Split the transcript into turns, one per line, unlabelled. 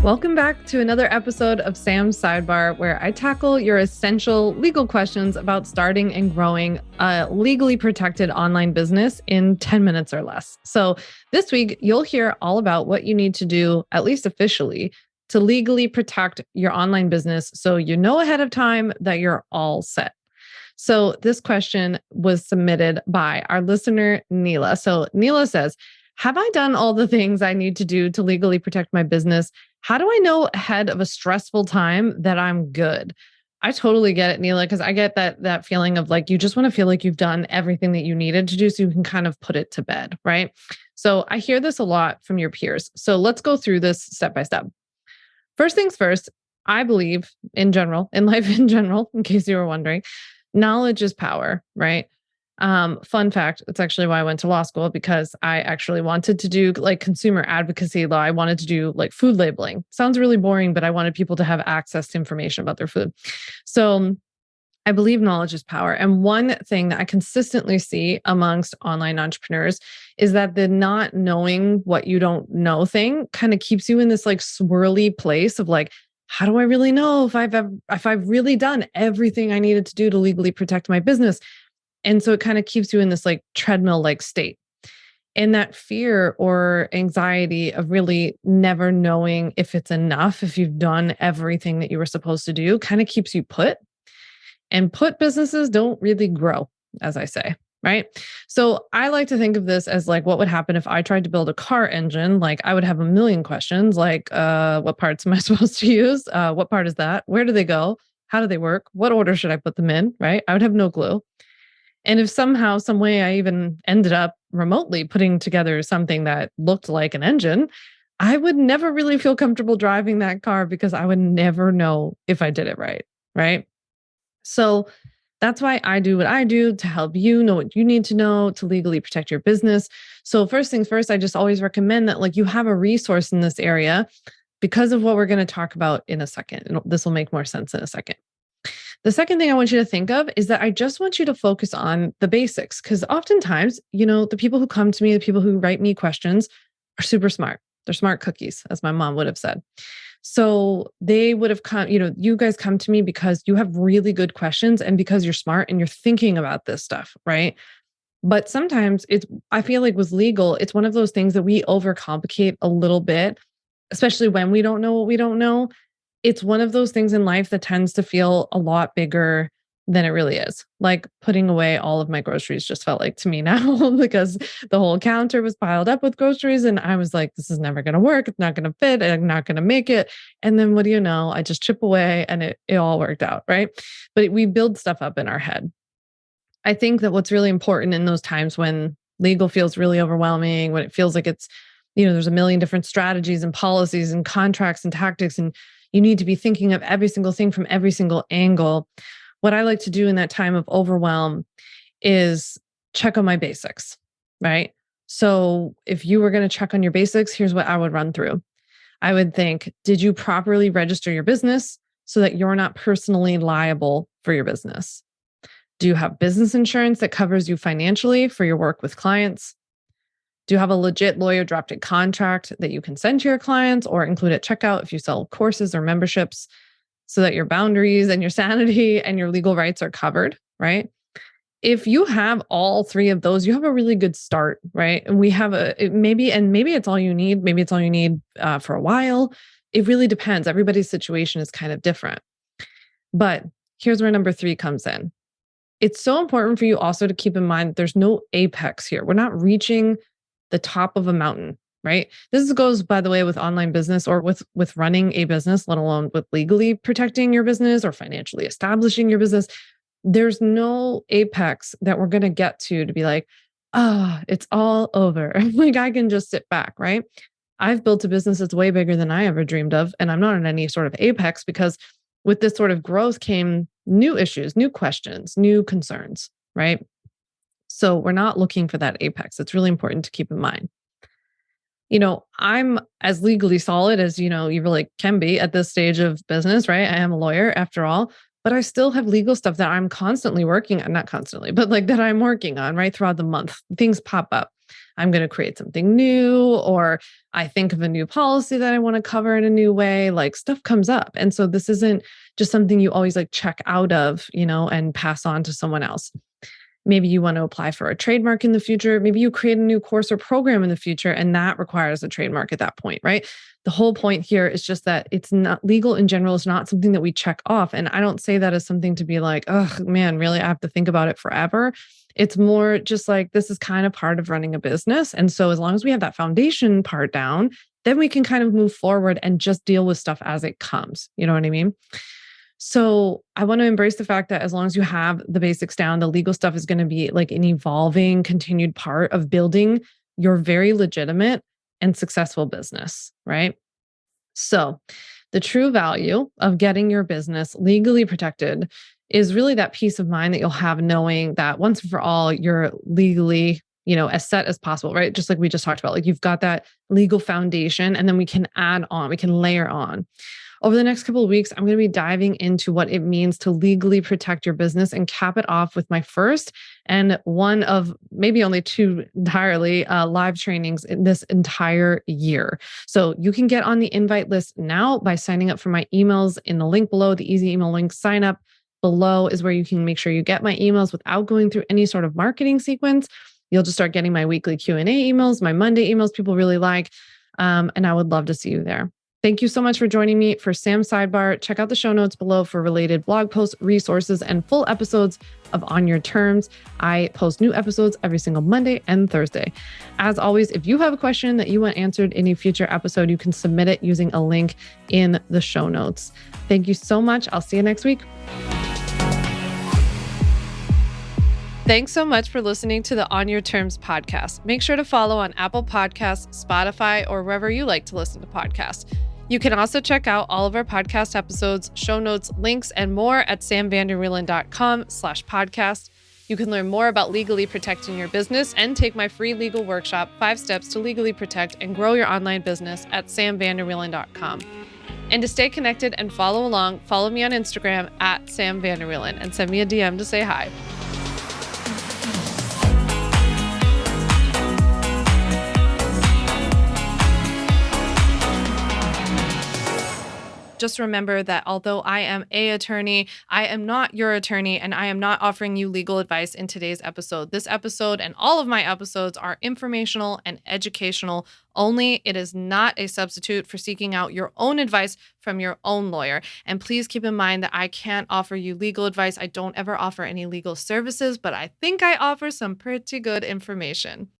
Welcome back to another episode of Sam's Sidebar, where I tackle your essential legal questions about starting and growing a legally protected online business in 10 minutes or less. So this week, you'll hear all about what you need to do, at least officially, to legally protect your online business so you know ahead of time that you're all set. So this question was submitted by our listener, Neela. So Neela says, have I done all the things I need to do to legally protect my business? How do I know ahead of a stressful time that I'm good? I totally get it, Neela, because I get that feeling of like you just want to feel like you've done everything that you needed to do so you can kind of put it to bed, right? So I hear this a lot from your peers. So let's go through this step by step. First things first, I believe in general, in life in general, in case you were wondering, knowledge is power, right? Fun fact, it's actually why I went to law school, because I actually wanted to do like consumer advocacy law. I wanted to do like food labeling. Sounds really boring, but I wanted people to have access to information about their food. So I believe knowledge is power. And one thing that I consistently see amongst online entrepreneurs is that the not knowing what you don't know thing kind of keeps you in this like swirly place of like, how do I really know if I've really done everything I needed to do to legally protect my business? And so it kind of keeps you in this like treadmill-like state. And that fear or anxiety of really never knowing if it's enough, if you've done everything that you were supposed to do, kind of keeps you put. And put businesses don't really grow, as I say, right? So I like to think of this as like what would happen if I tried to build a car engine. Like I would have a million questions like, what parts am I supposed to use? What part is that? Where do they go? How do they work? What order should I put them in, right? I would have no clue. And if somehow, some way I even ended up remotely putting together something that looked like an engine, I would never really feel comfortable driving that car because I would never know if I did it right. Right. So that's why I do what I do to help you know what you need to know to legally protect your business. So first things first, I just always recommend that like you have a resource in this area because of what we're going to talk about in a second. And this will make more sense in a second. The second thing I want you to think of is that I just want you to focus on the basics because oftentimes, the people who come to me, the people who write me questions are super smart. They're smart cookies, as my mom would have said. So they would have come, you guys come to me because you have really good questions and because you're smart and you're thinking about this stuff, right? But sometimes I feel like with legal, it's one of those things that we overcomplicate a little bit, especially when we don't know what we don't know. It's one of those things in life that tends to feel a lot bigger than it really is. Like putting away all of my groceries just felt like to me now because the whole counter was piled up with groceries. And I was like, this is never going to work. It's not going to fit. I'm not going to make it. And then what do you know? I just chip away and it all worked out. Right. But we build stuff up in our head. I think that what's really important in those times when legal feels really overwhelming, when it feels like it's, there's a million different strategies and policies and contracts and tactics, and you need to be thinking of every single thing from every single angle. What I like to do in that time of overwhelm is check on my basics, right? So if you were going to check on your basics, here's what I would run through. I would think, did you properly register your business so that you're not personally liable for your business? Do you have business insurance that covers you financially for your work with clients? Do you have a legit lawyer drafted contract that you can send to your clients or include at checkout if you sell courses or memberships so that your boundaries and your sanity and your legal rights are covered, right? If you have all three of those, you have a really good start, right? And we have maybe it's all you need. Maybe it's all you need for a while. It really depends. Everybody's situation is kind of different. But here's where number 3 comes in. It's so important for you also to keep in mind that there's no apex here. We're not reaching the top of a mountain, right? This goes, by the way, with online business or with running a business, let alone with legally protecting your business or financially establishing your business. There's no apex that we're going to get to be like, it's all over. Like I can just sit back, right? I've built a business that's way bigger than I ever dreamed of. And I'm not in any sort of apex because with this sort of growth came new issues, new questions, new concerns, right? So we're not looking for that apex. It's really important to keep in mind. I'm as legally solid as, you really can be at this stage of business, right? I am a lawyer after all, but I still have legal stuff that I'm constantly working on, not constantly, but like that I'm working on right throughout the month. Things pop up. I'm going to create something new, or I think of a new policy that I want to cover in a new way. Like stuff comes up. And so this isn't just something you always like check out of, and pass on to someone else. Maybe you want to apply for a trademark in the future. Maybe you create a new course or program in the future, and that requires a trademark at that point, right? The whole point here is just that it's not legal in general, is not something that we check off. And I don't say that as something to be like, oh man, really, I have to think about it forever. It's more just like this is kind of part of running a business. And so as long as we have that foundation part down, then we can kind of move forward and just deal with stuff as it comes. You know what I mean? So I want to embrace the fact that as long as you have the basics down, the legal stuff is going to be like an evolving, continued part of building your very legitimate and successful business, right? So the true value of getting your business legally protected is really that peace of mind that you'll have knowing that once and for all, you're legally, as set as possible, right? Just like we just talked about, like you've got that legal foundation and then we can add on, we can layer on. Over the next couple of weeks, I'm going to be diving into what it means to legally protect your business and cap it off with my first and one of maybe only two entirely live trainings in this entire year. So you can get on the invite list now by signing up for my emails in the link below, the easy email link. Sign up below is where you can make sure you get my emails without going through any sort of marketing sequence. You'll just start getting my weekly Q&A emails, my Monday emails people really like, and I would love to see you there. Thank you so much for joining me for Sam's Sidebar. Check out the show notes below for related blog posts, resources, and full episodes of On Your Terms. I post new episodes every single Monday and Thursday. As always, if you have a question that you want answered in a future episode, you can submit it using a link in the show notes. Thank you so much. I'll see you next week. Thanks so much for listening to the On Your Terms podcast. Make sure to follow on Apple Podcasts, Spotify, or wherever you like to listen to podcasts. You can also check out all of our podcast episodes, show notes, links, and more at samvanderwielen.com/podcast. You can learn more about legally protecting your business and take my free legal workshop, 5 Steps to Legally Protect and Grow Your Online Business at samvanderwielen.com. And to stay connected and follow along, follow me on Instagram at samvanderwielen and send me a DM to say hi. Just remember that although I am an attorney, I am not your attorney, and I am not offering you legal advice in today's episode. This episode and all of my episodes are informational and educational only. It is not a substitute for seeking out your own advice from your own lawyer. And please keep in mind that I can't offer you legal advice. I don't ever offer any legal services, but I think I offer some pretty good information.